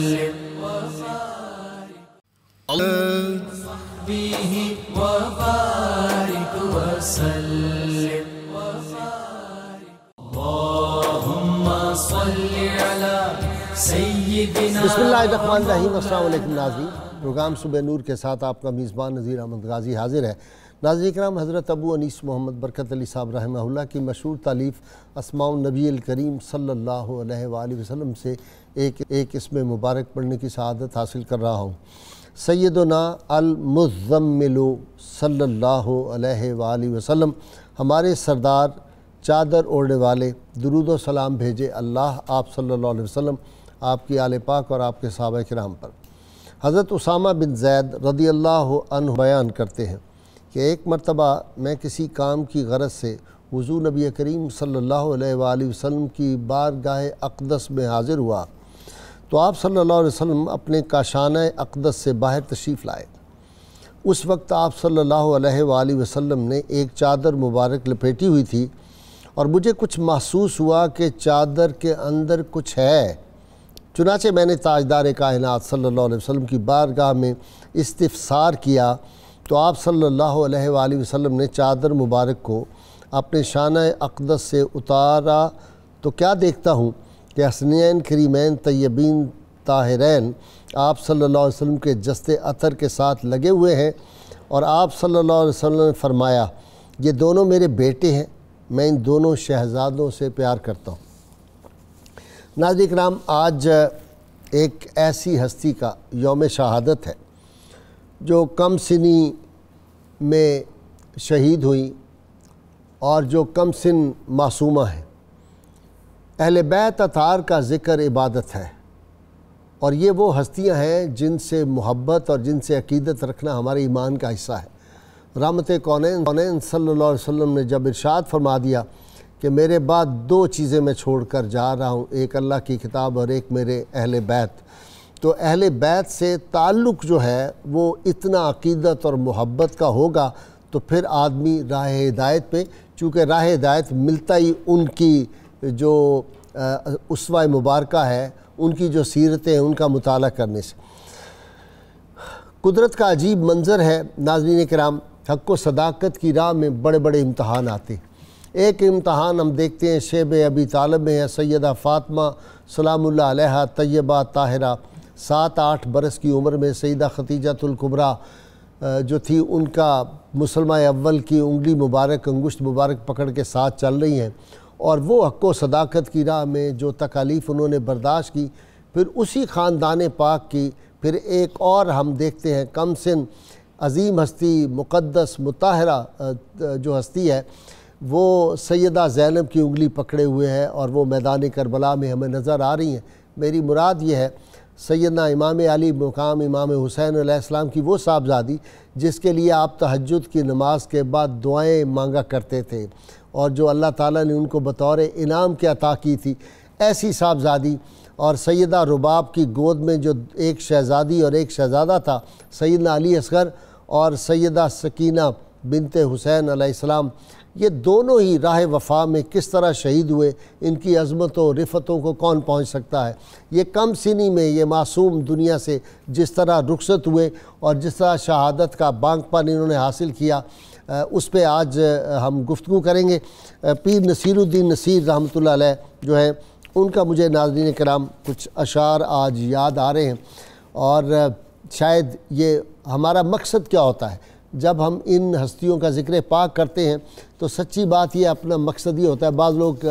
بسم اللہ الرحمن الرحیم۔ السلام علیکم ناظرین، پروگرام صبح نور کے ساتھ آپ کا میزبان نذیر احمد غازی حاضر ہے۔ ناظرین کرام، حضرت ابو انیس محمد برکت علی صاحب رحمہ اللہ کی مشہور تالیف اسماء النبی الکریم صلی اللہ علیہ وآلہ وسلم سے ایک اسم مبارک پڑھنے کی سعادت حاصل کر رہا ہوں۔ سیدنا المزمل صلی اللہ علیہ وآلہ وسلم، ہمارے سردار چادر اوڑھنے والے، درود و سلام بھیجے اللہ آپ صلی اللہ علیہ وسلم، آپ کی آل پاک اور آپ کے صحابہ کرام پر۔ حضرت اسامہ بن زید رضی اللہ عنہ بیان کرتے ہیں کہ ایک مرتبہ میں کسی کام کی غرض سے حضور نبی کریم صلی اللہ علیہ وآلہ وسلم کی بارگاہ اقدس میں حاضر ہوا تو آپ صلی اللہ علیہ وسلم اپنے کاشانہ اقدس سے باہر تشریف لائے۔ اس وقت آپ صلی اللہ علیہ وآلہ وسلم نے ایک چادر مبارک لپیٹی ہوئی تھی اور مجھے کچھ محسوس ہوا کہ چادر کے اندر کچھ ہے۔ چنانچہ میں نے تاجدار کائنات صلی اللہ علیہ وسلم کی بارگاہ میں استفسار کیا تو آپ صلی اللہ علیہ وآلہ وسلم نے چادر مبارک کو اپنے شانہ اقدس سے اتارا تو کیا دیکھتا ہوں کہ حسنین کریمین طیبین طاہرین آپ صلی اللہ علیہ وسلم کے جستے عطر کے ساتھ لگے ہوئے ہیں، اور آپ صلی اللہ علیہ وسلم نے فرمایا یہ دونوں میرے بیٹے ہیں، میں ان دونوں شہزادوں سے پیار کرتا ہوں۔ ناظرین کرام، آج ایک ایسی ہستی کا یوم شہادت ہے جو کم سنی میں شہید ہوئیں اور جو کم سن معصومہ ہیں۔ اہل بیت اطہار کا ذکر عبادت ہے، اور یہ وہ ہستیاں ہیں جن سے محبت اور جن سے عقیدت رکھنا ہمارے ایمان کا حصہ ہے۔ رحمت کونین صلی اللہ علیہ وسلم نے جب ارشاد فرما دیا کہ میرے بعد دو چیزیں میں چھوڑ کر جا رہا ہوں، ایک اللہ کی کتاب اور ایک میرے اہل بیت، تو اہل بیت سے تعلق جو ہے وہ اتنا عقیدت اور محبت کا ہوگا تو پھر آدمی راہ ہدایت پہ، چونکہ راہ ہدایت ملتا ہی ان کی جو اسوہ مبارکہ ہے، ان کی جو سیرتیں ہیں ان کا مطالعہ کرنے سے۔ قدرت کا عجیب منظر ہے ناظرین کرام، حق و صداقت کی راہ میں بڑے بڑے امتحان آتے ہیں۔ ایک امتحان ہم دیکھتے ہیں شیب ابی طالب میں ہے، سیدہ فاطمہ سلام اللہ علیہا طیبہ طاہرہ، 7-8 برس کی عمر میں سیدہ خدیجۃ الکبریٰ جو تھی، ان کا مسلمہ اول کی انگلی مبارک، انگشت مبارک پکڑ کے ساتھ چل رہی ہیں، اور وہ حق و صداقت کی راہ میں جو تکالیف انہوں نے برداشت کی، پھر اسی خاندان پاک کی پھر ایک اور ہم دیکھتے ہیں کم سن عظیم ہستی، مقدس مطہرہ جو ہستی ہے، وہ سیدہ زینب کی انگلی پکڑے ہوئے ہے اور وہ میدان کربلا میں ہمیں نظر آ رہی ہیں۔ میری مراد یہ ہے سیدنا امام علی مقام امام حسین علیہ السلام کی وہ صاحبزادی جس کے لیے آپ تہجد کی نماز کے بعد دعائیں مانگا کرتے تھے، اور جو اللہ تعالیٰ نے ان کو بطور انعام کے عطا کی تھی، ایسی صاحبزادی۔ اور سیدہ رباب کی گود میں جو ایک شہزادی اور ایک شہزادہ تھا، سیدنا علی اصغر اور سیدہ سکینہ بنت حسین علیہ السلام، یہ دونوں ہی راہ وفا میں کس طرح شہید ہوئے، ان کی عظمتوں و رفتوں کو کون پہنچ سکتا ہے۔ یہ کم سنی میں یہ معصوم دنیا سے جس طرح رخصت ہوئے اور جس طرح شہادت کا بانگ پن انہوں نے حاصل کیا، اس پہ آج ہم گفتگو کریں گے۔ پیر نصیر الدین نصیر رحمۃ اللہ علیہ جو ہے، ان کا مجھے ناظرین کرام کچھ اشعار آج یاد آ رہے ہیں، اور شاید یہ ہمارا مقصد کیا ہوتا ہے جب ہم ان ہستیوں کا ذکر پاک کرتے ہیں، تو سچی بات یہ اپنا مقصد یہ ہوتا ہے۔ بعض لوگ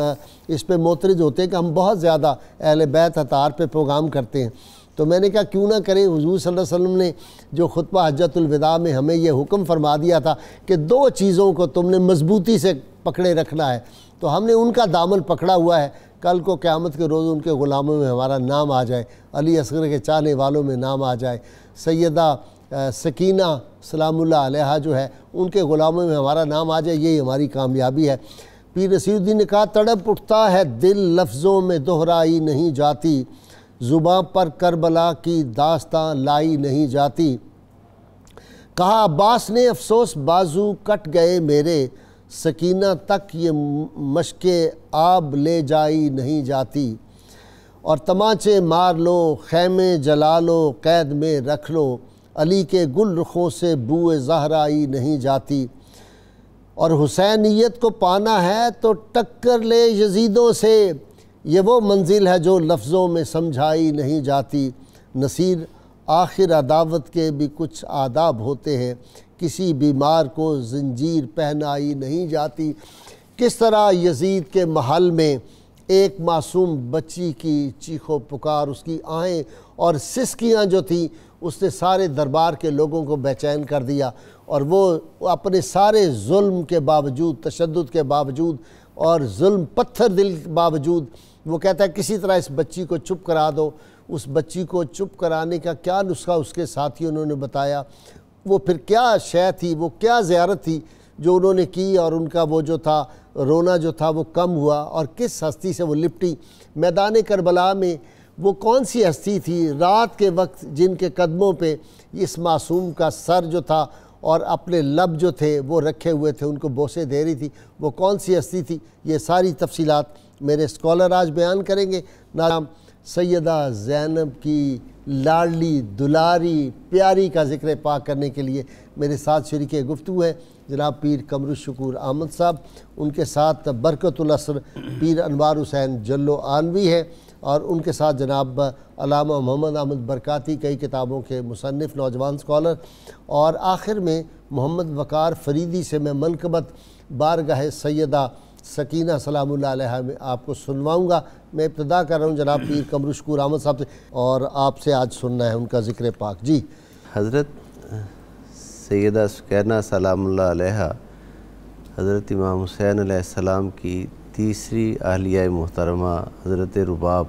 اس پہ معترض ہوتے ہیں کہ ہم بہت زیادہ اہل بیت اطہار پہ پروگرام کرتے ہیں، تو میں نے کہا کیوں نہ کریں۔ حضور صلی اللہ علیہ وسلم نے جو خطبہ حجۃ الوداع میں ہمیں یہ حکم فرما دیا تھا کہ دو چیزوں کو تم نے مضبوطی سے پکڑے رکھنا ہے، تو ہم نے ان کا دامن پکڑا ہوا ہے۔ کل کو قیامت کے روز ان کے غلاموں میں ہمارا نام آ جائے، علی اصغر کے چاہنے والوں میں نام آ جائے، سیدہ سکینہ سلام اللہ علیہا جو ہے ان کے غلاموں میں ہمارا نام آ جائے، یہی ہماری کامیابی ہے۔ پیر نصیر الدین نے کہا تڑپ اٹھتا ہے دل لفظوں میں دہرائی نہیں جاتی، زباں پر کربلا کی داستاں لائی نہیں جاتی۔ کہا عباس نے افسوس بازو کٹ گئے میرے، سکینہ تک یہ مشق آب لے جائی نہیں جاتی۔ اور تماچے مار لو، خیمے جلا لو، قید میں رکھ لو، علی کے گل رخوں سے بوئے زہرائی نہیں جاتی، اور حسینیت کو پانا ہے تو ٹکر لے یزیدوں سے، یہ وہ منزل ہے جو لفظوں میں سمجھائی نہیں جاتی۔ نصیر آخر عداوت کے بھی کچھ آداب ہوتے ہیں، کسی بیمار کو زنجیر پہنائی نہیں جاتی۔ کس طرح یزید کے محل میں ایک معصوم بچی کی چیخ و پکار، اس کی آہیں اور سسکیاں جو تھیں، اس نے سارے دربار کے لوگوں کو بے چین کر دیا، اور وہ اپنے سارے ظلم کے باوجود، تشدد کے باوجود اور ظلم پتھر دل کے باوجود وہ کہتا ہے کسی طرح اس بچی کو چپ کرا دو۔ اس بچی کو چپ کرانے کا کیا نسخہ اس کے ساتھیوں نے بتایا، وہ پھر کیا شے تھی، وہ کیا زیارت تھی جو انہوں نے کی، اور ان کا وہ جو تھا رونا جو تھا وہ کم ہوا، اور کس ہستی سے وہ لپٹی۔ میدان کربلا میں وہ کون سی ہستی تھی رات کے وقت جن کے قدموں پہ اس معصوم کا سر جو تھا اور اپنے لب جو تھے وہ رکھے ہوئے تھے، ان کو بوسے دے رہی تھی، وہ کون سی ہستی تھی؟ یہ ساری تفصیلات میرے اسکالر آج بیان کریں گے۔ نام سیدہ زینب کی لاڈلی دلاری پیاری کا ذکر پاک کرنے کے لیے میرے ساتھ شریک گفتگو ہے جناب پیر قمر الشکور احمد صاحب، ان کے ساتھ برکت الاسر پیر انوار حسین جلو آنوی ہے، اور ان کے ساتھ جناب علامہ محمد احمد برکاتی، کئی کتابوں کے مصنف، نوجوان اسکالر، اور آخر میں محمد وقار فریدی سے میں منقبت بارگاہ سیدہ سکینہ سلام اللہ علیہ میں آپ کو سنواؤں گا۔ میں ابتدا کر رہا ہوں جناب پیر قمر الشکور احمد صاحب سے، اور آپ سے آج سننا ہے ان کا ذکر پاک۔ جی حضرت سیدہ سکینہ سلام اللہ علیہ حضرت امام حسین علیہ السلام کی تیسری اہلیہ محترمہ حضرت رباب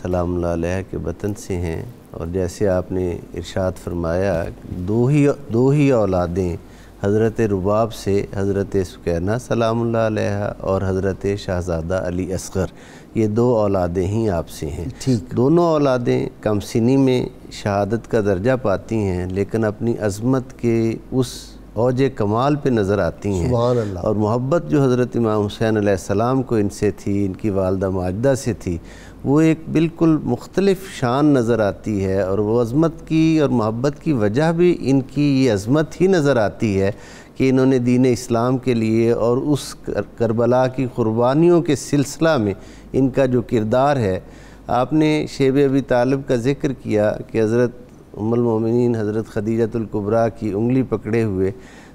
سلام اللہ علیہ کے بطن سے ہیں، اور جیسے آپ نے ارشاد فرمایا دو ہی اولادیں حضرت رباب سے، حضرت سکینہ سلام اللہ علیہ اور حضرت شہزادہ علی اصغر، یہ دو اولادیں ہی آپ سے ہیں۔ دونوں اولادیں کم سنی میں شہادت کا درجہ پاتی ہیں، لیکن اپنی عظمت کے اس اوج کمال پہ نظر آتی ہیں، اور محبت جو حضرت امام حسین علیہ السلام کو ان سے تھی، ان کی والدہ ماجدہ سے تھی، وہ ایک بالکل مختلف شان نظر آتی ہے، اور وہ عظمت کی اور محبت کی وجہ بھی ان کی یہ عظمت ہی نظر آتی ہے کہ انہوں نے دین اسلام کے لیے اور اس کربلا کی قربانیوں کے سلسلہ میں ان کا جو کردار ہے۔ آپ نے شیب ابی طالب کا ذکر کیا کہ حضرت ام المومنین حضرت خدیجہ الکبریٰ کی انگلی پکڑے ہوئے،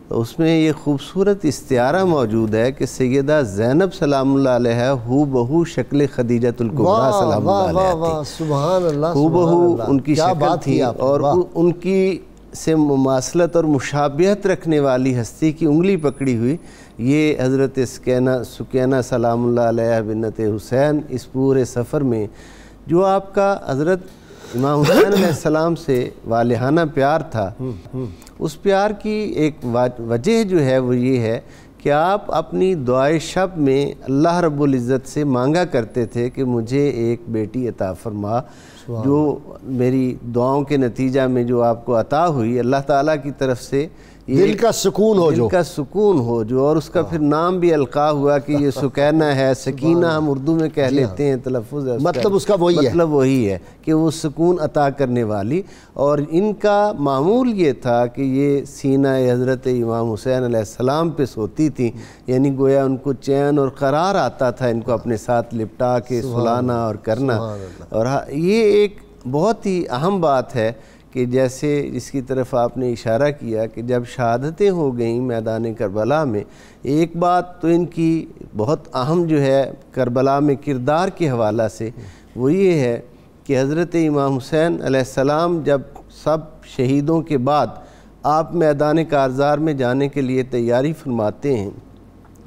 تو اس میں یہ خوبصورت استعارہ موجود ہے کہ سیدہ زینب سلام اللہ علیہ ہو بہو شکل خدیجہ الکبریٰ سلام اللہ علیہ تھی۔ سبحان اللہ، ہو بہو ان کی شکل تھی، اور ان کی سے مماثلت اور مشابہت رکھنے والی ہستی کی انگلی پکڑی ہوئی، یہ حضرت سکینہ سلام اللہ علیہ بنت حسین اس پورے سفر میں جو آپ کا حضرت امام حسین علیہ السلام سے والہانہ پیار تھا، اس پیار کی ایک وجہ جو ہے وہ یہ ہے کہ آپ اپنی دعائے شب میں اللہ رب العزت سے مانگا کرتے تھے کہ مجھے ایک بیٹی عطا فرما، جو میری دعاؤں کے نتیجہ میں جو آپ کو عطا ہوئی اللہ تعالیٰ کی طرف سے، دل کا سکون ہو، دل کا سکون ہو جو، اور اس کا پھر نام بھی القاء ہوا کہ یہ سکینہ ہے، سکینہ ہم اردو میں کہہ لیتے ہیں، تلفظ ہے مطلب اس کا وہی ہے، مطلب وہی ہے کہ وہ سکون عطا کرنے والی۔ اور ان کا معمول یہ تھا کہ یہ سینہ حضرت امام حسین علیہ السلام پہ سوتی تھیں، یعنی گویا ان کو چین اور قرار آتا تھا ان کو اپنے ساتھ لپٹا کے سلانا اور کرنا۔ اور یہ ایک بہت ہی اہم بات ہے کہ جیسے جس کی طرف آپ نے اشارہ کیا کہ جب شہادتیں ہو گئیں میدان کربلا میں، ایک بات تو ان کی بہت اہم جو ہے کربلا میں کردار کے حوالہ سے، وہ یہ ہے کہ حضرت امام حسین علیہ السلام جب سب شہیدوں کے بعد آپ میدان کارزار میں جانے کے لیے تیاری فرماتے ہیں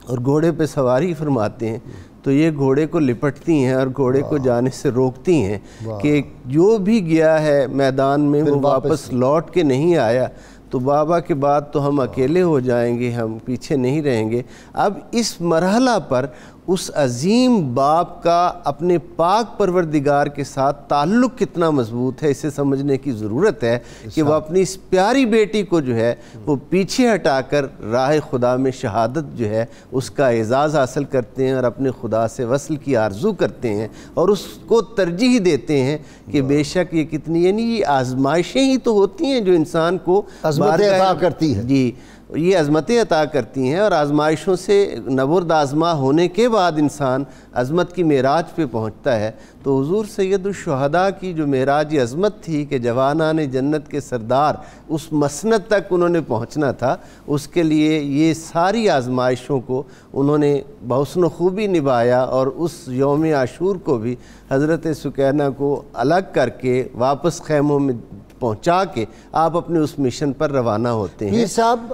اور گھوڑے پہ سواری فرماتے ہیں، تو یہ گھوڑے کو لپٹتی ہیں اور گھوڑے کو جانے سے روکتی ہیں کہ جو بھی گیا ہے میدان میں وہ واپس لوٹ کے نہیں آیا، تو بابا کے بعد تو ہم اکیلے ہو جائیں گے، ہم پیچھے نہیں رہیں گے۔ اب اس مرحلہ پر اس عظیم باپ کا اپنے پاک پروردگار کے ساتھ تعلق کتنا مضبوط ہے اسے سمجھنے کی ضرورت ہے کہ وہ اپنی اس پیاری بیٹی کو جو ہے وہ پیچھے ہٹا کر راہ خدا میں شہادت جو ہے اس کا اعزاز حاصل کرتے ہیں اور اپنے خدا سے وصل کی آرزو کرتے ہیں اور اس کو ترجیح دیتے ہیں کہ بے شک یہ کتنی، یعنی یہ آزمائشیں ہی تو ہوتی ہیں جو انسان کو عظمتیں عطا کرتی ہیں. جی یہ عظمتیں عطا کرتی ہیں، اور آزمائشوں سے نبرد آزما ہونے کے بعد انسان عظمت کی معراج پہ پہنچتا ہے. تو حضور سید الشہداء کی جو معراج عظمت تھی کہ جوانان جنت کے سردار اس مسند تک انہوں نے پہنچنا تھا، اس کے لیے یہ ساری آزمائشوں کو انہوں نے بحسن و خوبی نبھایا، اور اس یوم عاشور کو بھی حضرت سکینہ کو الگ کر کے واپس خیموں میں پہنچا کے آپ اپنے اس مشن پر روانہ ہوتے ہیں. پیر صاحب،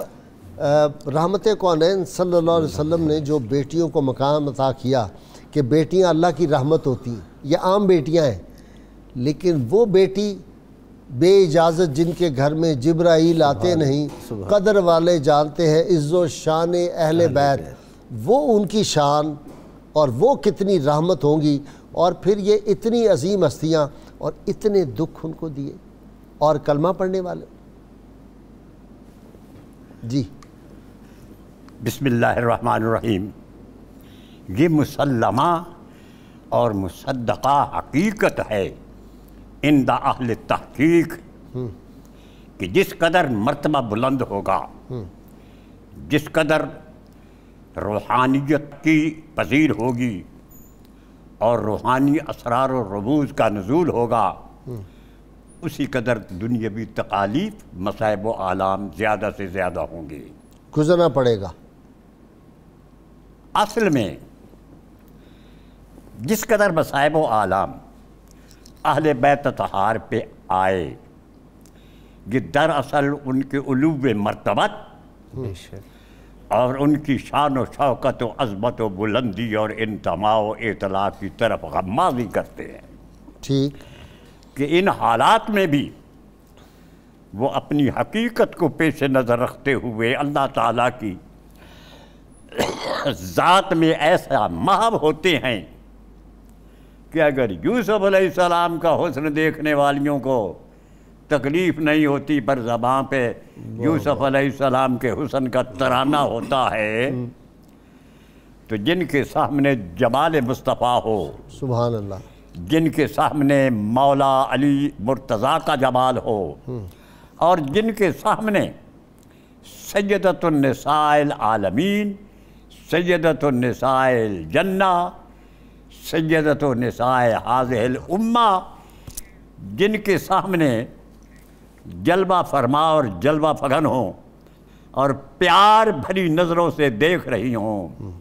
رحمت کونین صلی اللہ علیہ وسلم نے جو بیٹیوں کو مقام عطا کیا کہ بیٹیاں اللہ کی رحمت ہوتی ہیں، یہ عام بیٹیاں ہیں، لیکن وہ بیٹی بے اجازت جن کے گھر میں جبرائیل آتے نہیں، قدر والے جانتے ہیں عز و شان اہل بیت، وہ ان کی شان اور وہ کتنی رحمت ہوں گی، اور پھر یہ اتنی عظیم ہستیاں اور اتنے دکھ ان کو دیے، اور کلمہ پڑھنے والے. جی بسم اللہ الرحمن الرحیم. یہ مسلمہ اور مصدقہ حقیقت ہے عند اہل تحقیق کہ جس قدر مرتبہ بلند ہوگا، جس قدر روحانیت کی پذیر ہوگی اور روحانی اسرار و رموز کا نزول ہوگا، اسی قدر دنیاوی تکالیف، مصائب و آلام زیادہ سے زیادہ ہوں گے، گزرنا پڑے گا. اصل میں جس قدر مصائب و آلام اہل بیت اطہار پہ آئے، یہ دراصل ان کے علو مرتبت اور ان کی شان و شوکت و عظمت و بلندی اور انتماء و اطلاع کی طرف غمازی کرتے ہیں. ٹھیک کہ ان حالات میں بھی وہ اپنی حقیقت کو پیش نظر رکھتے ہوئے اللہ تعالیٰ کی ذات میں ایسا محو ہوتے ہیں کہ اگر یوسف علیہ السلام کا حسن دیکھنے والیوں کو تکلیف نہیں ہوتی، پر زبان پہ یوسف علیہ السلام کے حسن کا ترانہ ہوتا ہے، تو جن کے سامنے جمال مصطفیٰ ہو، سبحان اللہ، جن کے سامنے مولا علی مرتضیٰ کا جمال ہو، اور جن کے سامنے سیدۃ النساء العالمین، سیدۃ النساء الجنہ، سیدۃ النساء ہذہ الامہ، جن کے سامنے جلوہ فرما اور جلوہ فگن ہوں اور پیار بھری نظروں سے دیکھ رہی ہوں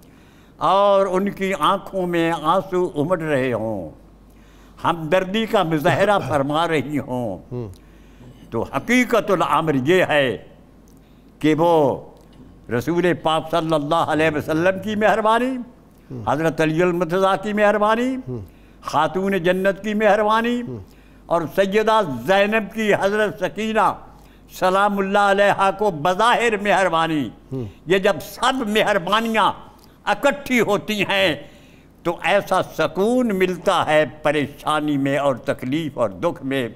اور ان کی آنکھوں میں آنسو امڑ رہے ہوں، ہمدردی کا مظاہرہ فرما رہی ہوں، تو حقیقت الامر یہ ہے کہ وہ رسول پاک صلی اللہ علیہ وسلم کی مہربانی، حضرت علی المرتضیٰ کی مہربانی، خاتون جنت کی مہربانی، اور سیدہ زینب کی حضرت سکینہ سلام اللہ علیہا کو بظاہر مہربانی، یہ جب سب مہربانیاں اکٹھی ہوتی ہیں تو ایسا سکون ملتا ہے پریشانی میں اور تکلیف اور دکھ میں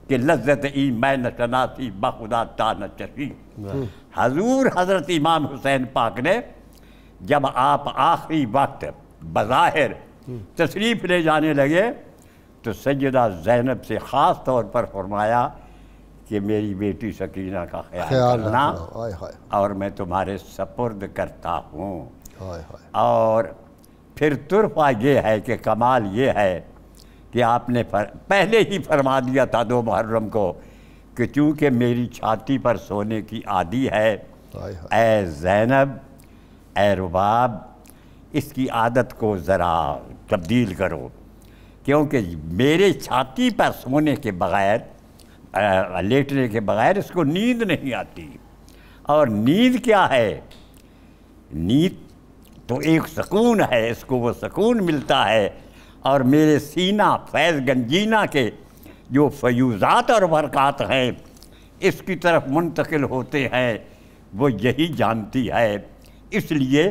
کہ لذت ای میں نہ شناسی بخدا تا نہ چشی. حضور حضرت امام حسین پاک نے جب آپ آخری وقت بظاہر تشریف لے جانے لگے تو سیدہ زینب سے خاص طور پر فرمایا کہ میری بیٹی سکینہ کا خیال کرنا اور میں تمہارے سپرد کرتا ہوں. اور پھر طرفہ یہ ہے کہ کمال یہ ہے کہ آپ نے پہلے ہی فرما دیا تھا 2 محرم کو کہ چونکہ میری چھاتی پر سونے کی عادی ہے، اے زینب، اے رباب، اس کی عادت کو ذرا تبدیل کرو، کیونکہ میرے چھاتی پر سونے کے بغیر، لیٹنے کے بغیر اس کو نیند نہیں آتی. اور نیند کیا ہے؟ نیند تو ایک سکون ہے، اس کو وہ سکون ملتا ہے، اور میرے سینہ فیض گنجینہ کے جو فیوزات اور برکات ہیں اس کی طرف منتقل ہوتے ہیں، وہ یہی جانتی ہے. اس لیے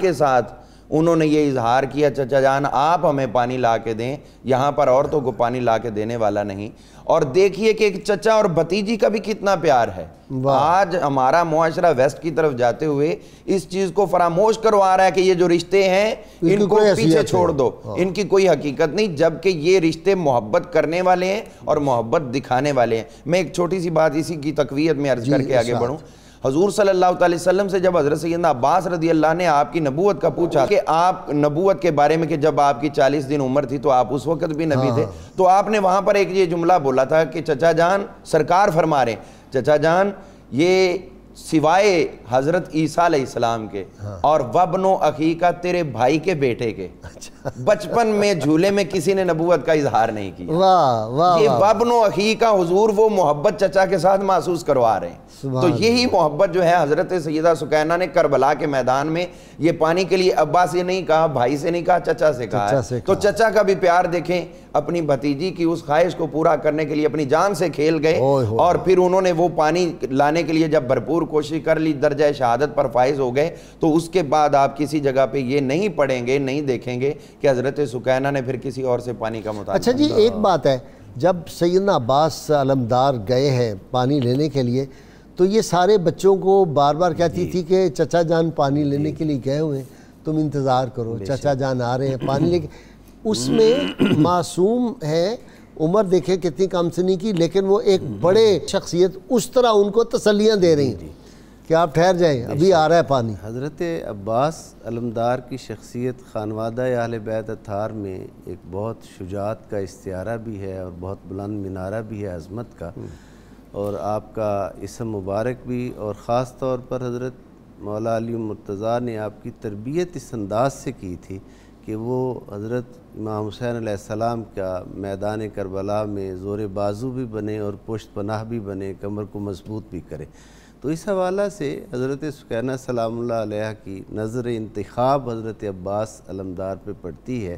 کے ساتھ انہوں نے یہ اظہار کیا، چچا جان آپ ہمیں پانی لا کے دیں، یہاں پر عورتوں کو پانی لا کے دینے والا نہیں۔ اور دیکھیے کہ ایک چچا اور بھتیجی کا بھی کتنا پیار ہے۔ آج ہمارا معاشرہ ویسٹ کی طرف جاتے ہوئے اس چیز کو فراموش کروا رہا ہے کہ یہ جو رشتے ہیں ان کو پیچھے چھوڑ دو، ان کی کوئی حقیقت نہیں، جبکہ یہ رشتے محبت کرنے والے ہیں اور محبت دکھانے والے ہیں۔ میں ایک چھوٹی سی بات اسی کی تقویت میں عرض کر کے آگے بڑھوں۔ حضور صلی اللہ علیہ وسلم سے جب حضرت سیدنا عباس رضی اللہ نے آپ کی نبوت کا پوچھا کہ آپ نبوت کے بارے میں، کہ جب آپ کی 40 دن عمر تھی تو آپ اس وقت بھی نبی تھے، تو آپ نے وہاں پر ایک یہ جملہ بولا تھا کہ چچا جان، سرکار فرما رہے ہیں چچا جان یہ سوائے حضرت عیسیٰ علیہ السلام کے اور وابن اخی کا، تیرے بھائی کے بیٹے کے، بچپن میں جھولے میں کسی نے نبوت کا اظہار نہیں کیا۔ یہ وابن اخی کا حضور وہ محبت چچا کے ساتھ محسوس کروا رہے ہیں۔ تو یہی محبت جو ہے حضرت سیدہ سکینہ نے کربلا کے میدان میں یہ پانی کے لیے عباس سے نہیں کہا، بھائی سے نہیں کہا، چچا سے کہا ہے۔ تو چچا کا بھی پیار دیکھیں، اپنی بھتیجی کی اس خواہش کو پورا کرنے کے لیے اپنی جان سے کھیل گئے، اور پھر انہوں نے وہ پانی لانے کے لیے جب بھرپور کوشش کر لی، درجہ شہادت پر فائز ہو گئے، تو اس کے بعد آپ کسی جگہ پہ یہ نہیں پڑھیں گے، نہیں دیکھیں گے کہ حضرت سکینہ نے پھر کسی اور سے پانی کا مطالبہ۔ اچھا جی، ایک بات ہے، جب سیدنا عباس علمدار گئے ہیں پانی لینے کے لیے تو یہ سارے بچوں کو بار بار کہتی تھی کہ چچا جان پانی لینے کے لیے گئے ہوئے، تم انتظار کرو، چچا جان آ رہے ہیں پانی لے کے۔ اس میں معصوم ہے، عمر دیکھیں کتنی کم سنی کی، لیکن وہ ایک بڑے شخصیت اس طرح ان کو تسلیاں دے رہی ہیں کہ آپ ٹھہر جائیں، ابھی آ رہا ہے پانی۔ حضرت عباس علمدار کی شخصیت خانوادہ اہل بیت اطہار میں ایک بہت شجاعت کا استعارہ بھی ہے اور بہت بلند منارہ بھی ہے عظمت کا، اور آپ کا اسم مبارک بھی، اور خاص طور پر حضرت مولا علی مرتضیٰ نے آپ کی تربیت اس انداز سے کی تھی کہ وہ حضرت امام حسین علیہ السلام کا میدان کربلا میں زور بازو بھی بنے اور پشت پناہ بھی بنے، کمر کو مضبوط بھی کرے۔ تو اس حوالہ سے حضرت سکینہ سلام اللہ علیہ کی نظر انتخاب حضرت عباس علمدار پہ پڑتی ہے۔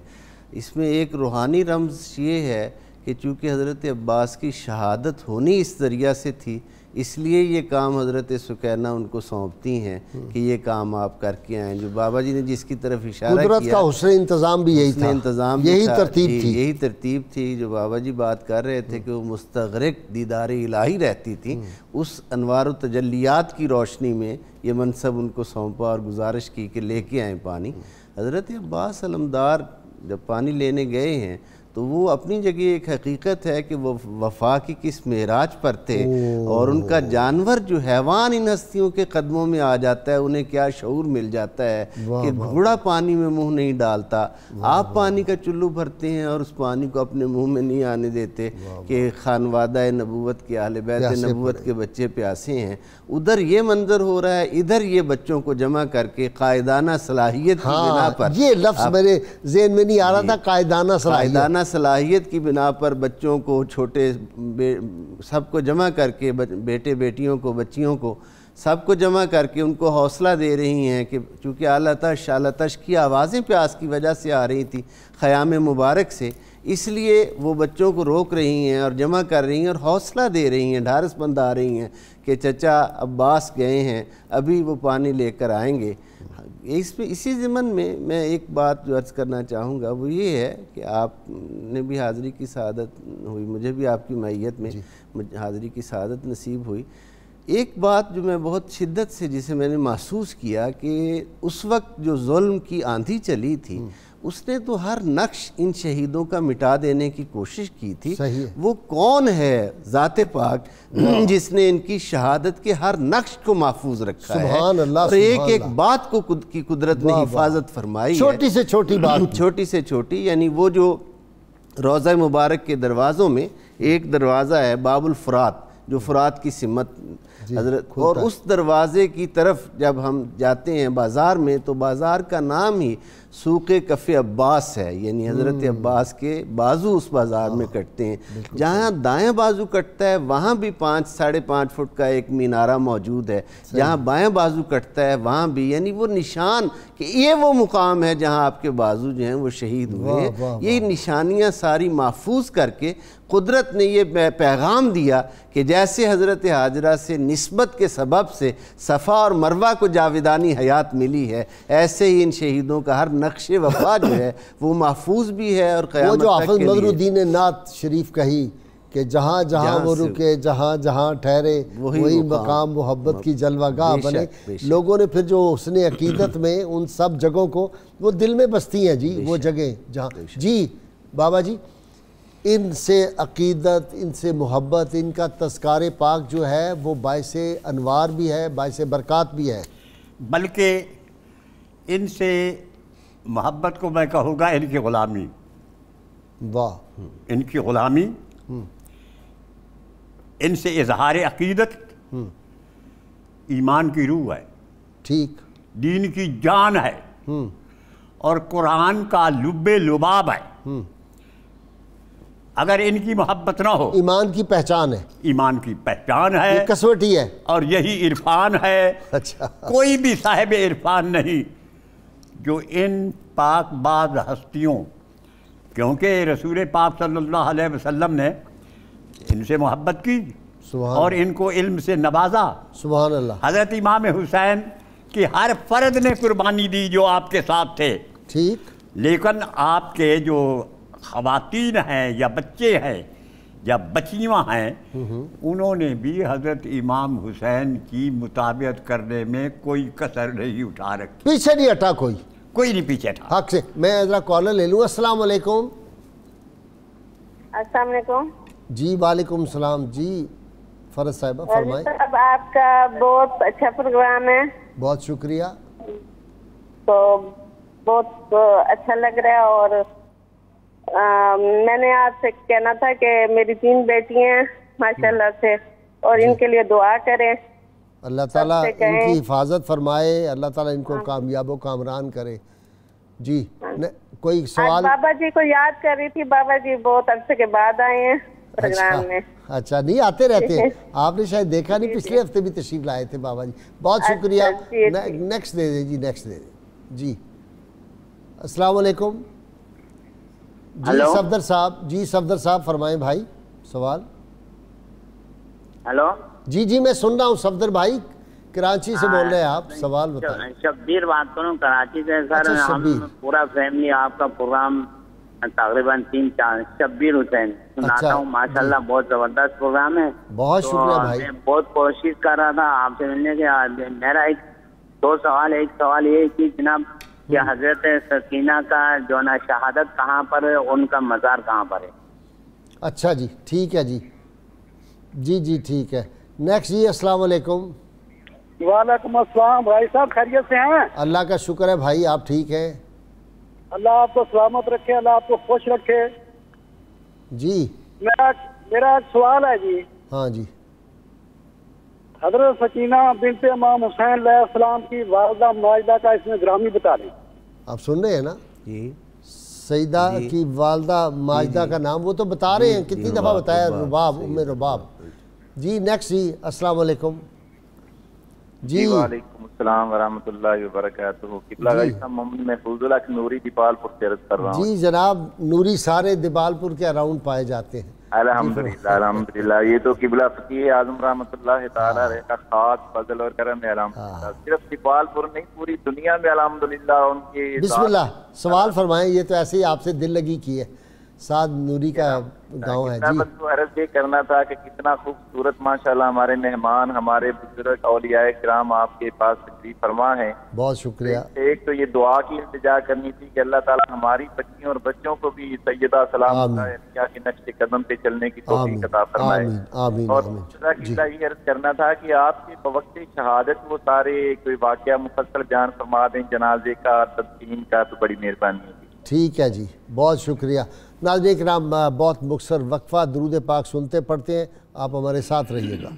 اس میں ایک روحانی رمز یہ ہے کہ چونکہ حضرت عباس کی شہادت ہونی اس ذریعہ سے تھی، اس لیے یہ کام حضرت سکینہ ان کو سونپتی ہیں کہ یہ کام آپ کر کے آئیں، جو بابا جی نے جس کی طرف اشارہ کیا، قدرت کا حسن انتظام بھی یہی تھا، یہی ترتیب تھی، یہی ترتیب تھی جو بابا جی بات کر رہے تھے کہ وہ مستغرق دیدار الہی رہتی تھی، اس انوار و تجلیات کی روشنی میں یہ منصب ان کو سونپا اور گزارش کی کہ لے کے آئیں پانی۔ حضرت عباس علمدار جب پانی لینے گئے ہیں تو وہ اپنی جگہ ایک حقیقت ہے کہ وہ وفا کی کس معراج پر تھے، اور ان کا جانور جو حیوان ان ہستیوں کے قدموں میں آ جاتا ہے انہیں کیا شعور مل جاتا ہے کہ گھوڑا پانی میں منہ نہیں ڈالتا، آپ پانی کا چلو بھرتے ہیں اور اس پانی کو اپنے منہ میں نہیں آنے دیتے کہ خانوادہ نبوت کے اہل بیت نبوت کے بچے پیاسے ہیں۔ ادھر یہ منظر ہو رہا ہے، ادھر یہ بچوں کو جمع کر کے قائدانہ صلاحیت کی بنا پر، یہ لفظ میرے ذہن میں نہیں آ رہا تھا، قائدانہ صلاحیت کی بنا پر بچوں کو، چھوٹے سب کو جمع کر کے، بیٹے بیٹیوں کو، بچیوں کو سب کو جمع کر کے ان کو حوصلہ دے رہی ہیں کہ چونکہ آلتش کی آوازیں پیاس کی وجہ سے آ رہی تھی خیام مبارک سے، اس لیے وہ بچوں کو روک رہی ہیں اور جمع کر رہی ہیں اور حوصلہ دے رہی ہیں، ڈھارس بندھا رہی ہیں کہ چچا عباس گئے ہیں، ابھی وہ پانی لے کر آئیں گے۔ اسی ضمن میں میں ایک بات جو عرض کرنا چاہوں گا وہ یہ ہے کہ آپ نے بھی حاضری کی سعادت ہوئی، مجھے بھی آپ کی معیت میں حاضری کی سعادت نصیب ہوئی۔ ایک بات جو میں بہت شدت سے جسے میں نے محسوس کیا کہ اس وقت جو ظلم کی آندھی چلی تھی اس نے تو ہر نقش ان شہیدوں کا مٹا دینے کی کوشش کی تھی۔ وہ کون ہے ذات پاک جس نے ان کی شہادت کے ہر نقش کو محفوظ رکھا ہے، اور ایک ایک بات کو کی قدرت نے حفاظت فرمائی ہے، چھوٹی سے چھوٹی بات، چھوٹی سے چھوٹی، یعنی وہ جو روضہ مبارک کے دروازوں میں ایک دروازہ ہے باب الفرات جو فرات کی سمت حضرت، اور اس دروازے کی طرف جب ہم جاتے ہیں بازار میں تو بازار کا نام ہی سوق کف عباس ہے، یعنی حضرت عباس کے بازو اس بازار میں کٹتے ہیں۔ جہاں دائیں بازو کٹتا ہے وہاں بھی 5-5.5 فٹ کا ایک مینارہ موجود ہے، جہاں بائیں بازو کٹتا ہے وہاں بھی، یعنی وہ نشان کہ یہ وہ مقام ہے جہاں آپ کے بازو جو ہیں وہ شہید ہوئے ہیں۔ یہ نشانیاں ساری محفوظ کر کے قدرت نے یہ پیغام دیا کہ جیسے حضرت حاجرہ سے نسبت کے سبب سے صفا اور مروہ کو جاویدانی حیات ملی ہے، ایسے ہی ان شہیدوں کا ہر نقش وفا جو ہے وہ محفوظ بھی ہے اور وہ قیامت جو تک حافظ کے لیے۔ مظہر نے نعت شریف کہی کہ جہاں جہاں وہ رکے، جہاں جہاں ٹھہرے، وہی مقام محبت کی جلوہ گاہ بنے۔ لوگوں نے پھر جو حسن عقیدت میں ان سب جگہوں کو وہ دل میں بستی ہیں جی، وہ جگہیں جہاں جی بابا جی ان سے عقیدت، ان سے محبت، ان کا تذکار پاک جو ہے وہ باعث انوار بھی ہے، باعث برکات بھی ہے۔ بلکہ ان سے محبت کو میں کہوں گا ان کی غلامی، واہ، ان کی غلامی، ان سے اظہار عقیدت ایمان کی روح ہے، ٹھیک، دین کی جان ہے، اور قرآن کا لب لباب ہے۔ اگر ان کی محبت نہ ہو، ایمان کی پہچان ہے، ایمان کی پہچان ہے، یہ کسوٹی ہے۔ اور یہی عرفان ہے۔ اچھا، کوئی بھی صاحب عرفان نہیں جو ان پاک باز ہستیوں، کیونکہ رسول پاک صلی اللہ علیہ وسلم نے ان سے محبت کی اور ان کو علم سے نوازا۔ سبحان اللہ، حضرت امام حسین کی ہر فرد نے قربانی دی جو آپ کے ساتھ تھے، ٹھیک، لیکن آپ کے جو خواتین ہیں یا بچے ہیں یا بچیاں ہیں، انہوں نے بھی حضرت امام حسین کی مطابقت کرنے میں کوئی کسر نہیں اٹھا رکھی، پیچھے نہیں ہٹا کوئی نہیں پیچھے تھا۔ حق سے۔ میں ذرا کالر لے لوں۔ السلام علیکم۔ السلام علیکم جی وعلیکم السلام۔ جی فرض صاحبہ فرمائیں۔ اب آپ کا بہت اچھا پروگرام ہے، بہت شکریہ۔ تو بہت اچھا لگ رہا ہے، اور میں نے آپ سے کہنا تھا کہ میری 3 بیٹی ہیں ماشاءاللہ سے، اور ان کے لیے دعا کریں۔ اللہ تعالیٰ ان کی حفاظت فرمائے، اللہ تعالیٰ ان کو کامیاب و کامران کرے۔ جی کوئی سوال؟ بابا جی کو یاد کر رہی تھی، بابا جی بہت عرصے کے بعد آئے ہیں پروگرام میں۔ اچھا، نہیں آتے رہتے ہیں، آپ نے شاید دیکھا نہیں، پچھلے ہفتے بھی تشریف لائے تھے بابا جی۔ بہت شکریہ۔ نیکسٹ دے دیں جی، نیکسٹ دے دیں جی۔ السلام علیکم جی صفدر صاحب۔ جی صفدر صاحب فرمائیں بھائی سوال۔ ہلو جی جی میں سن رہا ہوں صفدر بھائی، کراچی سے بول رہے ہیں آپ، سوال بتائیں۔ شبیر بات کروں کراچی سے سر، ہم پورا فیملی آپ کا پروگرام تقریباً 3-4 شبیر حسین سناتا ہوں، ماشاءاللہ بہت زبردست پروگرام ہے۔ بہت شکریہ بھائی۔ میں بہت کوشش کر رہا تھا آپ سے ملنے کے، میرا 2 سوال ہے۔ ایک سوال یہ ہے کہ جناب کہ حضرت سکینہ کا جو نا شہادت کہاں پر ہے، ان کا مزار کہاں پر ہے؟ اچھا جی ٹھیک ہے جی، جی جی ٹھیک ہے۔ نیکسٹ جی السلام علیکم۔ وعلیکم السلام بھائی صاحب، خیریت سے ہیں؟ اللہ کا شکر ہے بھائی، آپ ٹھیک ہیں؟ اللہ آپ کو سلامت رکھے، اللہ آپ کو خوش رکھے۔ جی میرا ایک سوال ہے جی۔ ہاں جی۔ حضرت سکینہ بنت امام حسین علیہ السلام کی والدہ ماجدہ کا اس میں گرامی بتا دیں۔ آپ سن رہے ہیں نا؟ سیدہ کی والدہ ماجدہ کا نام وہ تو بتا رہے ہیں، کتنی دفعہ بتایا، رباب، ام رباب۔ جی نیکسٹ جی السلام علیکم۔ جی وعلیکم السلام ورحمۃ اللہ وبرکاتہ۔ قبلہ گاہی صاحب محمد محفوظ اللہ کی نوری دیپال پور سے عرض کر رہا ہوں۔ جی جناب، نوری سارے دیپال پور کے اراؤنڈ پائے جاتے ہیں۔ الحمدللہ الحمدللہ، یہ تو قبلہ فقیہ اعظم رحمۃ اللہ تعالیٰ علیہ کا خاص فضل اور کرم ہے الحمدللہ۔ صرف دیپال پور نہیں، پوری دنیا میں الحمدللہ ان کی۔ بسم اللہ سوال فرمائیں، یہ تو ایسے ہی آپ سے دل لگی کی ہے، سعد نوری کا گاؤں ہے۔ جی بس عرض یہ کرنا تھا کہ کتنا خوبصورت ماشاءاللہ ہمارے مہمان، ہمارے بزرگ اولیاء کرام آپ کے پاس تشریف فرما ہیں۔ بہت شکریہ۔ ایک تو یہ دعا کی التجا کرنی تھی کہ اللہ تعالیٰ ہماری بچیوں اور بچوں کو بھی سیدہ سلام اللہ کے نقش قدم پہ چلنے کی توفیق عطا فرمائے۔ اور دوسرا قبلہ یہ عرض کرنا تھا کہ آپ کے بوقت شہادت وہ سارے کوئی واقعہ مفصل بیان فرما دیں، جنازے کا، تدفین کا، تو بڑی مہربانی ہوگی۔ ٹھیک ہے جی، بہت شکریہ۔ ناظرین کرام، بہت مختصر وقفہ درود پاک سنتے پڑھتے ہیں، آپ ہمارے ساتھ رہیے گا۔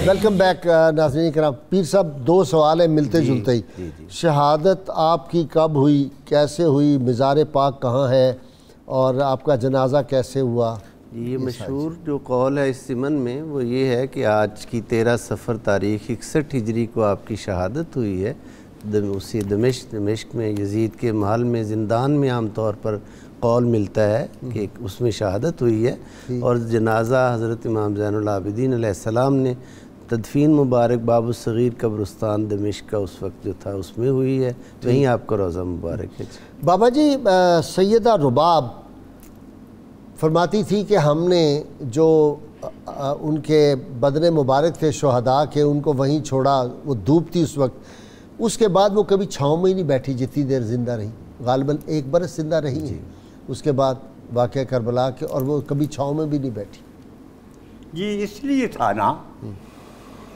ویلکم بیک ناظرین کرام۔ پیر صاحب 2 سوال ہیں ملتے جلتے ہی۔ شہادت آپ کی کب ہوئی، کیسے ہوئی، مزار پاک کہاں ہے، اور آپ کا جنازہ کیسے ہوا؟ یہ مشہور جو قول ہے اس ضمن میں وہ یہ ہے کہ آج کی 13 صفر تاریخ 61 ہجری کو آپ کی شہادت ہوئی ہے اسی دمشق میں یزید کے محل میں زندان میں عام طور پر قول ملتا ہے کہ اس میں شہادت ہوئی ہے، اور جنازہ حضرت امام زین العابدین علیہ السلام نے تدفین مبارک باب الصغیر قبرستان دمشق کا اس وقت جو تھا اس میں ہوئی ہے، وہیں آپ کا روضہ مبارک ہے۔ بابا جی سیدہ رباب فرماتی تھی کہ ہم نے جو ان کے بدن مبارک تھے شہداء کے، ان کو وہیں چھوڑا، وہ دھوپ تھی اس وقت، اس کے بعد وہ کبھی چھاؤں میں ہی نہیں بیٹھی جتنی دیر زندہ رہی، غالباً 1 برس زندہ رہی ہیں اس کے بعد واقعہ کربلا کے، اور وہ کبھی چھاؤں میں بھی نہیں بیٹھی۔ یہ اس لیے تھا نا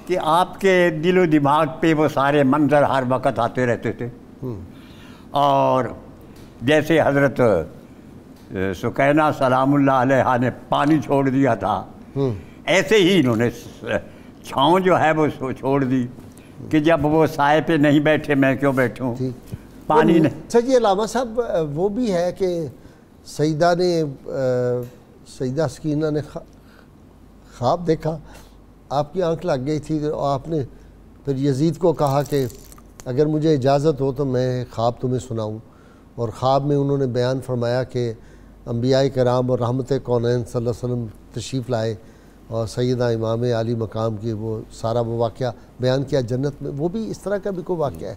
کہ آپ کے دل و دماغ پہ وہ سارے منظر ہر وقت آتے رہتے تھے، اور جیسے حضرت سکینہ سلام اللہ علیہ نے پانی چھوڑ دیا تھا، ایسے ہی انہوں نے چھاؤں جو ہے وہ چھوڑ دی کہ جب وہ سائے پہ نہیں بیٹھے میں کیوں بیٹھوں، پانی نہیں۔ اچھا جی علامہ صاحب وہ بھی ہے کہ سیدہ سکینہ نے خواب دیکھا، آپ کی آنکھ لگ گئی تھی، اور آپ نے پھر یزید کو کہا کہ اگر مجھے اجازت ہو تو میں خواب تمہیں سناؤں، اور خواب میں انہوں نے بیان فرمایا کہ انبیاء کرام اور رحمت کونین صلی اللہ علیہ وسلم تشریف لائے، اور سیدہ امام عالی مقام کی وہ سارا وہ واقعہ بیان کیا جنت میں، وہ بھی اس طرح کا بھی کوئی واقعہ ہے؟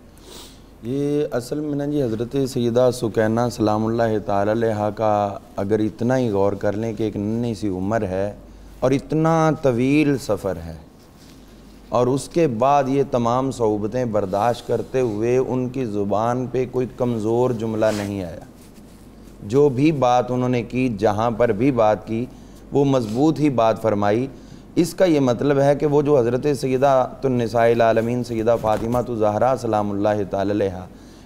یہ اصل میں نا جی حضرت سیدہ سکینہ سلام اللہ تعالی علیہ کا اگر اتنا ہی غور کر لیں کہ ایک ننھی سی عمر ہے اور اتنا طویل سفر ہے، اور اس کے بعد یہ تمام صعوبتیں برداشت کرتے ہوئے ان کی زبان پہ کوئی کمزور جملہ نہیں آیا، جو بھی بات انہوں نے کی، جہاں پر بھی بات کی وہ مضبوط ہی بات فرمائی۔ اس کا یہ مطلب ہے کہ وہ جو حضرت سیدہ النساء العالمین سیدہ فاطمہ الزہرا سلام اللہ تعالی علیہ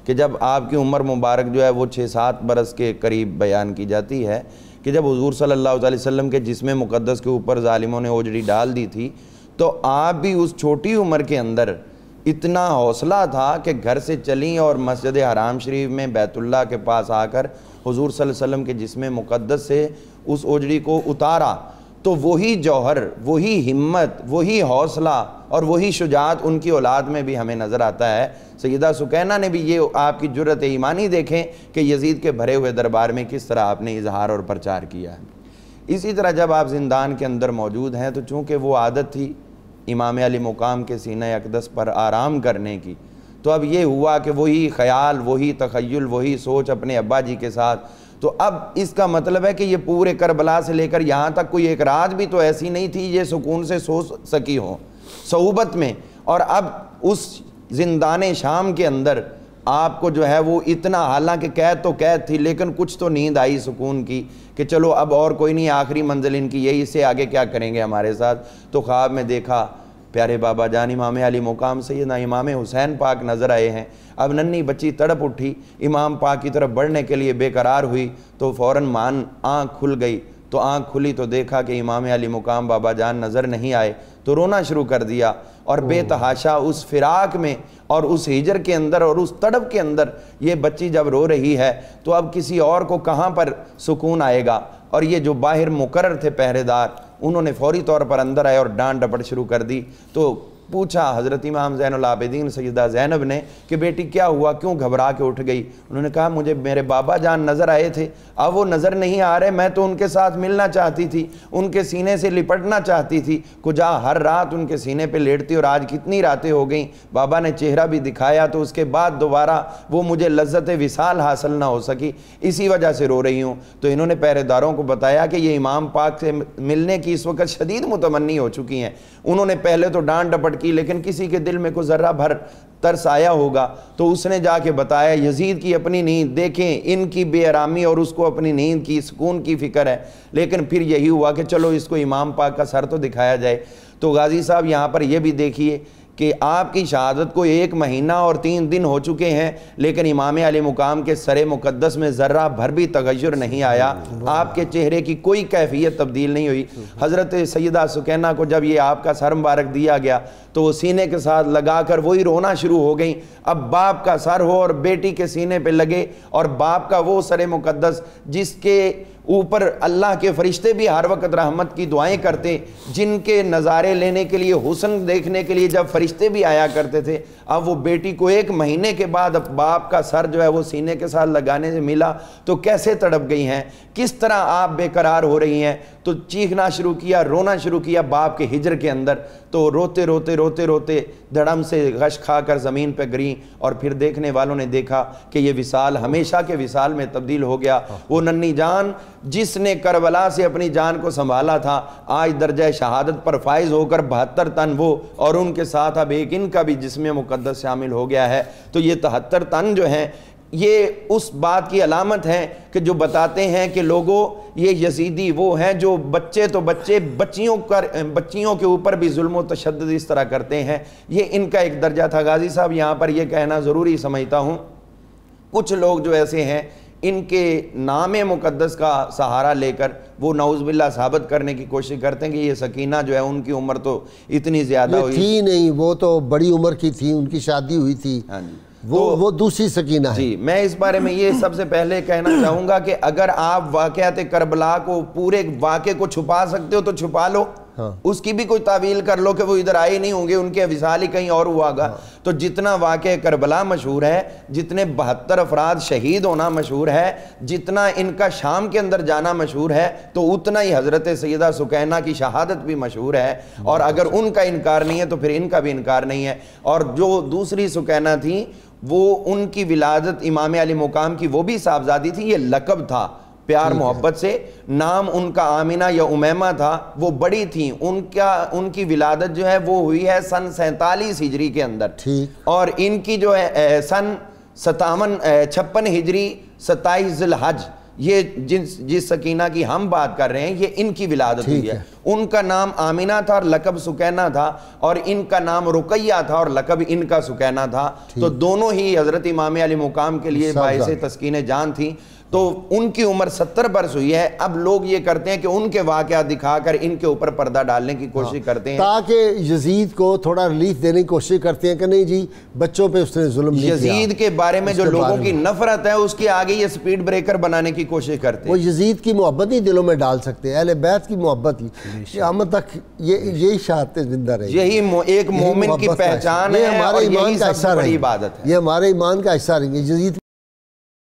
کہ جب آپ کی عمر مبارک جو ہے وہ 6-7 برس کے قریب بیان کی جاتی ہے کہ جب حضور صلی اللہ علیہ وسلم کے جسم مقدس کے اوپر ظالموں نے اوجڑی ڈال دی تھی، تو آپ بھی اس چھوٹی عمر کے اندر اتنا حوصلہ تھا کہ گھر سے چلیں اور مسجد حرام شریف میں بیت اللہ کے پاس آ کر حضور صلی اللہ علیہ وسلم کے جسم مقدس سے اس اوجڑی کو اتارا، تو وہی جوہر، وہی ہمت، وہی حوصلہ اور وہی شجاعت ان کی اولاد میں بھی ہمیں نظر آتا ہے۔ سیدہ سکینہ نے بھی یہ آپ کی جرأت ایمانی دیکھیں کہ یزید کے بھرے ہوئے دربار میں کس طرح آپ نے اظہار اور پرچار کیا ہے۔ اسی طرح جب آپ زندان کے اندر موجود ہیں تو چونکہ وہ عادت تھی امام علی مقام کے سینہ اقدس پر آرام کرنے کی، تو اب یہ ہوا کہ وہی خیال، وہی تخیل، وہی سوچ اپنے ابا جی کے ساتھ، تو اب اس کا مطلب ہے کہ یہ پورے کربلا سے لے کر یہاں تک کوئی ایک رات بھی تو ایسی نہیں تھی یہ سکون سے سو سکی ہو صعوبت میں، اور اب اس زندان شام کے اندر آپ کو جو ہے وہ اتنا، حالانکہ قید تو قید تھی لیکن کچھ تو نیند آئی سکون کی کہ چلو اب اور کوئی نہیں، آخری منزل ان کی یہی، اس سے آگے کیا کریں گے ہمارے ساتھ۔ تو خواب میں دیکھا پیارے بابا جان امام علی مقام سیدنا امام حسین پاک نظر آئے ہیں۔ اب ننھی بچی تڑپ اٹھی، امام پاک کی طرف بڑھنے کے لیے بے قرار ہوئی، تو فوراً آنکھ کھل گئی، تو آنکھ کھلی تو دیکھا کہ امام علی مقام بابا جان نظر نہیں آئے، تو رونا شروع کر دیا، اور بے تحاشا اس فراق میں اور اس ہجر کے اندر اور اس تڑپ کے اندر یہ بچی جب رو رہی ہے تو اب کسی اور کو کہاں پر سکون آئے گا۔ اور یہ جو باہر مقرر تھے پہرے دار، انہوں نے فوری طور پر اندر آئے اور ڈانٹ ڈپٹ شروع کر دی۔ تو پوچھا حضرت امام زین العابدین سیدہ زینب نے کہ بیٹی کیا ہوا، کیوں گھبرا کے اٹھ گئی؟ انہوں نے کہا مجھے میرے بابا جان نظر آئے تھے، اب وہ نظر نہیں آ رہے، میں تو ان کے ساتھ ملنا چاہتی تھی، ان کے سینے سے لپٹنا چاہتی تھی، کجا ہر رات ان کے سینے پہ لیٹتی، اور آج کتنی راتیں ہو گئیں، بابا نے چہرہ بھی دکھایا تو اس کے بعد دوبارہ وہ مجھے لذت وصال حاصل نہ ہو سکی، اسی وجہ سے رو رہی ہوں۔ تو انہوں نے پہرے داروں کو بتایا کہ یہ امام پاک سے ملنے کی اس وقت شدید متمنی ہو چکی ہیں۔ انہوں نے پہلے تو ڈانٹ ڈپٹ کی، لیکن کسی کے دل میں کوئی ذرہ بھر ترس آیا ہوگا، تو اس نے جا کے بتایا یزید کی اپنی نیند دیکھیں، ان کی بے آرامی اور اس کو اپنی نیند کی سکون کی فکر ہے، لیکن پھر یہی ہوا کہ چلو اس کو امام پاک کا سر تو دکھایا جائے۔ تو غازی صاحب یہاں پر یہ بھی دیکھیے کہ آپ کی شہادت کو 1 مہینہ اور 3 دن ہو چکے ہیں، لیکن امام علی مقام کے سر مقدس میں ذرہ بھر بھی تغیر نہیں آیا، آپ کے چہرے کی کوئی کیفیت تبدیل نہیں ہوئی۔ حضرت سیدہ سکینہ کو جب یہ آپ کا سر مبارک دیا گیا تو وہ سینے کے ساتھ لگا کر وہی رونا شروع ہو گئیں۔ اب باپ کا سر ہو اور بیٹی کے سینے پہ لگے، اور باپ کا وہ سر مقدس جس کے اوپر اللہ کے فرشتے بھی ہر وقت رحمت کی دعائیں کرتے، جن کے نظارے لینے کے لیے، حسن دیکھنے کے لیے جب فرشتے بھی آیا کرتے تھے، اب وہ بیٹی کو 1 مہینے کے بعد باپ کا سر جو ہے وہ سینے کے ساتھ لگانے سے ملا تو کیسے تڑپ گئی ہیں، کس طرح آپ بے قرار ہو رہی ہیں، تو چیخنا شروع کیا، رونا شروع کیا باپ کے ہجر کے اندر، تو روتے روتے روتے روتے دھڑم سے غش کھا کر زمین پہ گریں، اور پھر دیکھنے والوں نے دیکھا کہ یہ وصال ہمیشہ کے وصال میں تبدیل ہو گیا۔ وہ ننھی جان جس نے کربلا سے اپنی جان کو سنبھالا تھا، آج درجہ شہادت پر فائز ہو کر 72 تن وہ اور ان کے ساتھ اب ایک ان کا بھی جسم مقدس شامل ہو گیا ہے۔ تو یہ 73 تن جو ہیں یہ اس بات کی علامت ہے کہ جو بتاتے ہیں کہ لوگوں یہ یزیدی وہ ہیں جو بچے تو بچے بچیوں کے اوپر بھی ظلم و تشدد اس طرح کرتے ہیں، یہ ان کا ایک درجہ تھا۔ غازی صاحب یہاں پر یہ کہنا ضروری سمجھتا ہوں، کچھ لوگ جو ایسے ہیں ان کے نام مقدس کا سہارا لے کر وہ نعوذ باللہ ثابت کرنے کی کوشش کرتے ہیں کہ یہ سکینہ جو ہے ان کی عمر تو اتنی زیادہ ہوئی تھی نہیں، وہ تو بڑی عمر کی تھی، ان کی شادی ہوئی تھی، وہ دوسری سکینہ ہے۔ جی میں اس بارے میں یہ سب سے پہلے کہنا چاہوں گا کہ اگر آپ واقعات کربلا کو، پورے واقعے کو چھپا سکتے ہو تو چھپا لو، اس کی بھی کوئی تعویل کر لو کہ وہ ادھر آئے نہیں ہوں گے، ان کے وصال ہی کہیں اور ہوا گا۔ تو جتنا واقعہ کربلا مشہور ہے، جتنے 72 افراد شہید ہونا مشہور ہے، جتنا ان کا شام کے اندر جانا مشہور ہے، تو اتنا ہی حضرت سیدہ سکینہ کی شہادت بھی مشہور ہے، اور اگر ان کا انکار نہیں ہے تو پھر ان کا بھی انکار نہیں ہے۔ اور جو دوسری سکینہ تھیں وہ ان کی ولادت امام علی مقام کی وہ بھی صاحبزادی تھی، یہ لقب تھا پیار محبت سے، نام ان کا آمینہ یا امیمہ تھا، وہ بڑی تھیں، ان کی ولادت جو ہے وہ ہوئی ہے سن 47 ہجری کے اندر، اور ان کی جو ہے سن 56 ہجری 27 ذی الحج، یہ جس سکینہ کی ہم بات کر رہے ہیں یہ ان کی ولادت ہوئی ہے۔ ان کا نام آمینہ تھا اور لقب سکینہ تھا، اور ان کا نام رقیہ تھا اور لقب ان کا سکینہ تھا، تو دونوں ہی حضرت امام علی مقام کے لیے باعث تسکین جان تھیں۔ تو ان کی عمر 70 برس ہوئی ہے۔ اب لوگ یہ کرتے ہیں کہ ان کے واقعات دکھا کر ان کے اوپر پردہ ڈالنے کی کوشش کرتے ہیں، تاکہ یزید کو تھوڑا ریلیف دینے کی کوشش کرتے ہیں کہ نہیں جی بچوں پہ اس نے ظلم نہیں کیا۔ یزید کے بارے میں جو لوگوں کی نفرت ہے اس کے آگے یہ سپیڈ بریکر بنانے کی کوشش کرتے ہیں۔ وہ یزید کی محبت ہی دلوں میں ڈال سکتے ہیں، اہل بیت کی محبت ہی، قیامت تک یہی شہادتیں زندہ رہے گی، یہی ایک مومن کی پہچان ہے، ہمارے ایمان کا حصہ بڑی عبادت ہے، یہ ہمارے ایمان کا حصہ رہیں گے۔ یزید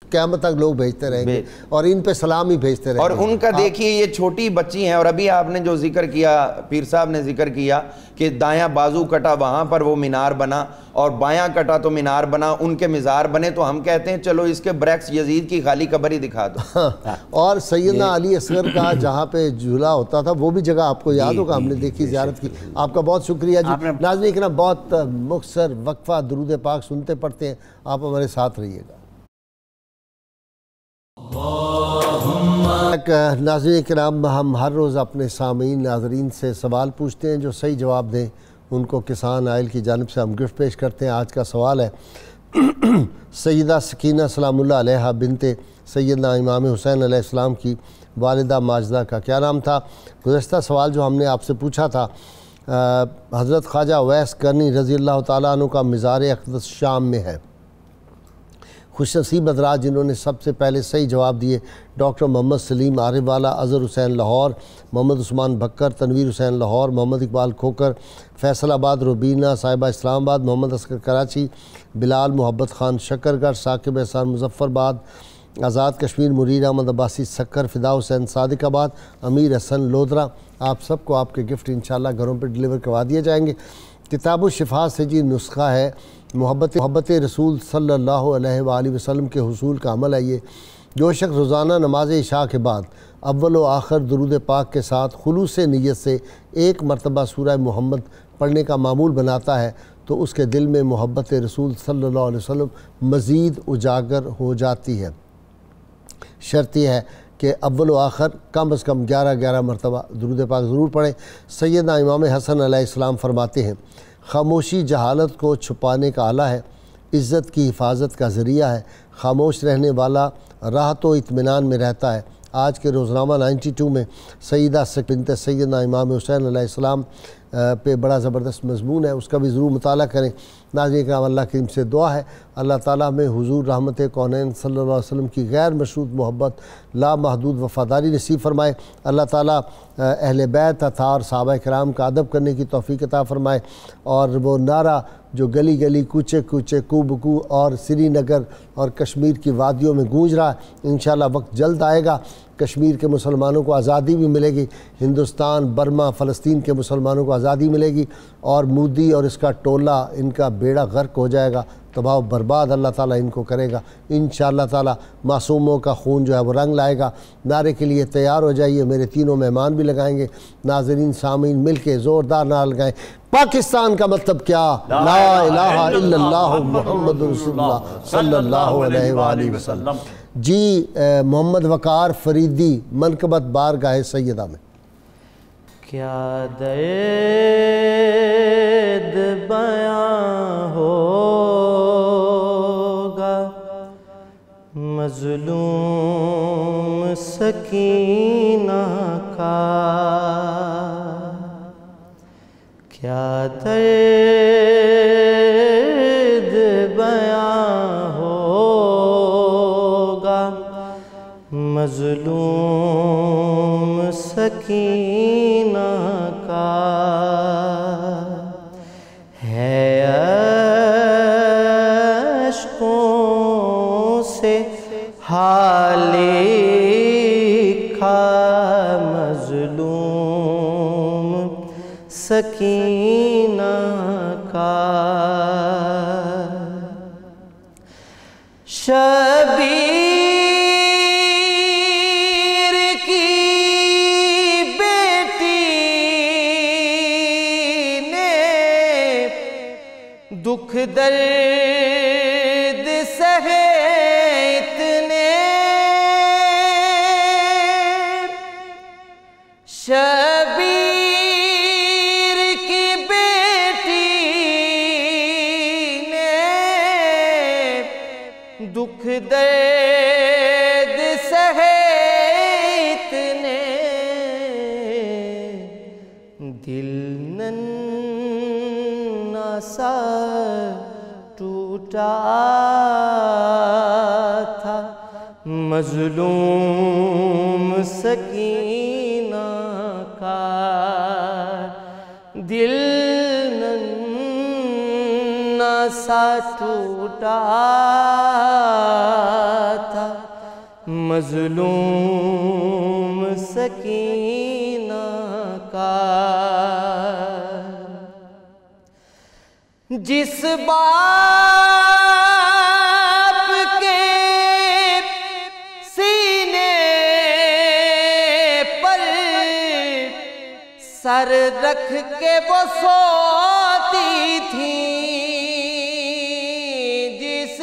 قیامت تک لوگ بھیجتے رہیں گے اور ان پہ سلام ہی بھیجتے رہیں گے۔ اور ان کا دیکھیے یہ چھوٹی بچی ہیں، اور ابھی آپ نے جو ذکر کیا، پیر صاحب نے ذکر کیا کہ دایاں بازو کٹا وہاں پر وہ مینار بنا اور بایاں کٹا تو مینار بنا، ان کے مزار بنے، تو ہم کہتے ہیں چلو اس کے بریکس یزید کی خالی قبر ہی دکھا دو۔ اور سیدنا علی اصغر کا جہاں پہ جھولا ہوتا تھا وہ بھی جگہ آپ کو یاد ہوگا، ہم نے دیکھی، زیارت کی۔ آپ کا بہت شکریہ جی۔ ناظرین اکرام بہت مختصر وقفہ درود پاک سنتے پڑھتے ہیں، آپ ہمارے ساتھ رہیے گا۔ ناظرین کرام ہم ہر روز اپنے سامعین ناظرین سے سوال پوچھتے ہیں، جو صحیح جواب دیں ان کو کسان آئل کی جانب سے ہم گفٹ پیش کرتے ہیں۔ آج کا سوال ہے سیدہ سکینہ سلام اللہ علیہ بنت سیدنا امام حسین علیہ السلام کی والدہ ماجدہ کا کیا نام تھا؟ گزشتہ سوال جو ہم نے آپ سے پوچھا تھا، حضرت خواجہ اویس کرنی رضی اللہ تعالیٰ عنہ کا مزار اقدس شام میں ہے۔ خوش نصیب حضرات جنہوں نے سب سے پہلے صحیح جواب دیے، ڈاکٹر محمد سلیم عارف والا، اظہر حسین لاہور، محمد عثمان بکر، تنویر حسین لاہور، محمد اقبال کھوکر، فیصل آباد روبینہ، صاحبہ اسلام آباد، محمد اسکر کراچی، بلال محبت خان شکرگڑھ، ثاقب احسان مظفر آباد، آزاد کشمیر مریر احمد عباسی سکر، فدا حسین صادق آباد، امیر حسن لودھرا، آپ سب کو آپ کے گفٹ انشاءاللہ گھروں پہ ڈیلیور کروا دیے جائیں گے۔ کتاب الشفا سے جی نسخہ ہے محبت رسول صلی اللہ علیہ وآلہ وسلم کے حصول کا عمل ہے یہ۔ جو شخص روزانہ نماز عشاء کے بعد اول و آخر درود پاک کے ساتھ خلوص نیت سے ایک مرتبہ سورہ محمد پڑھنے کا معمول بناتا ہے تو اس کے دل میں محبت رسول صلی اللہ علیہ وسلم مزید اجاگر ہو جاتی ہے۔ شرط یہ ہے کہ اول و آخر کم از کم 11 مرتبہ درود پاک ضرور پڑھیں۔ سیدنا امام حسن علیہ السلام فرماتے ہیں، خاموشی جہالت کو چھپانے کا آلہ ہے، عزت کی حفاظت کا ذریعہ ہے، خاموش رہنے والا راحت و اطمینان میں رہتا ہے۔ آج کے روزنامہ 92 میں سیدہ بنت سیدنا امام حسین علیہ السلام پہ بڑا زبردست مضمون ہے، اس کا بھی ضرور مطالعہ کریں۔ ناظرین کرام، اللہ کریم سے دعا ہے اللہ تعالیٰ میں حضور رحمت کونین صلی اللہ علیہ وسلم کی غیر مشروط محبت، لامحدود وفاداری نصیب فرمائے۔ اللہ تعالیٰ اہل بیت اطہار صحابہ کرام کا ادب کرنے کی توفیق عطا فرمائے، اور وہ نعرہ جو گلی گلی کوچے کوچے کو بکو اور سری نگر اور کشمیر کی وادیوں میں گونج رہا ہے، انشاءاللہ وقت جلد آئے گا، کشمیر کے مسلمانوں کو آزادی بھی ملے گی، ہندوستان، برما، فلسطین کے مسلمانوں کو آزادی ملے گی، اور مودی اور اس کا ٹولہ ان کا بیڑا غرق ہو جائے گا، تباہ و برباد اللہ تعالیٰ ان کو کرے گا انشاءاللہ تعالیٰ۔ معصوموں کا خون جو ہے وہ رنگ لائے گا۔ نعرے کے لیے تیار ہو جائیے، میرے تینوں مہمان بھی لگائیں گے، ناظرین سامعین مل کے زوردار نعرہ لگائیں۔ پاکستان کا مطلب کیا؟ لا الہ الا اللہ محمد رسول اللہ صلی اللہ علیہ وآلہ وسلم۔ جی محمد وقار فریدی، منقبت بارگاہ سیدہ میں۔ کیا درد بیاں ہوگا مظلوم سکینہ کا، کیا درد بیاں ہوگا مظلوم سکینہ کا، ہے عشقوں سے حال لکھا مظلوم سکینہ کا، شبیر دکھ درد سہے اتنے، شبیر کی بیٹی نے دکھ درد سہے اتنے، دل سا ٹوٹا تھا مظلوم سکینہ کا، دل ننھا سا ٹوٹا تھا مظلوم سکینہ کا، جس باپ کے سینے پر سر رکھ کے وہ سوتی تھی، جس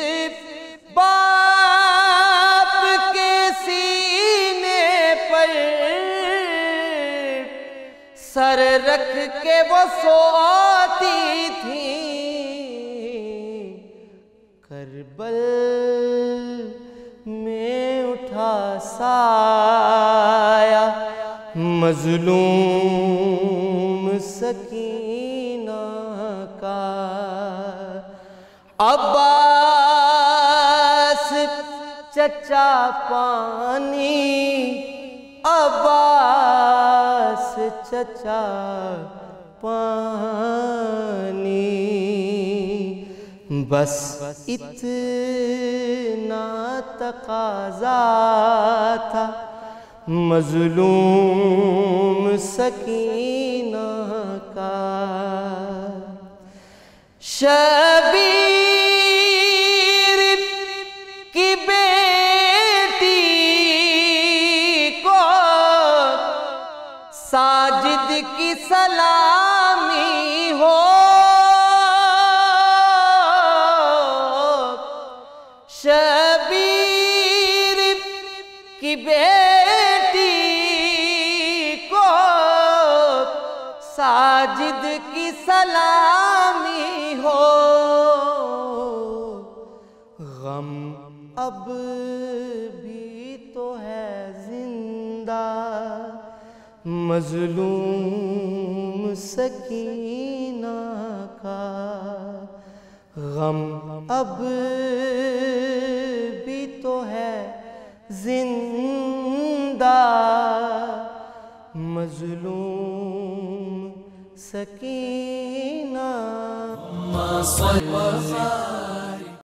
باپ کے سینے پر سر رکھ کے وہ سوتی تھی، کربل میں اٹھا سایہ مظلوم سکینہ کا، عباس چچا پانی، عباس چچا پانی، بس اتنا تقاضا تھا مظلوم سکینہ کا، شبیر کی بیٹی کو ساجد کی سلامی ہو، شبیر کی بیٹی کو ساجد کی سلامی ہو، غم اب بھی تو ہے زندہ مظلوم سکینہ کا غم اب بھی تو ہے زندہ مظلوم سکینہ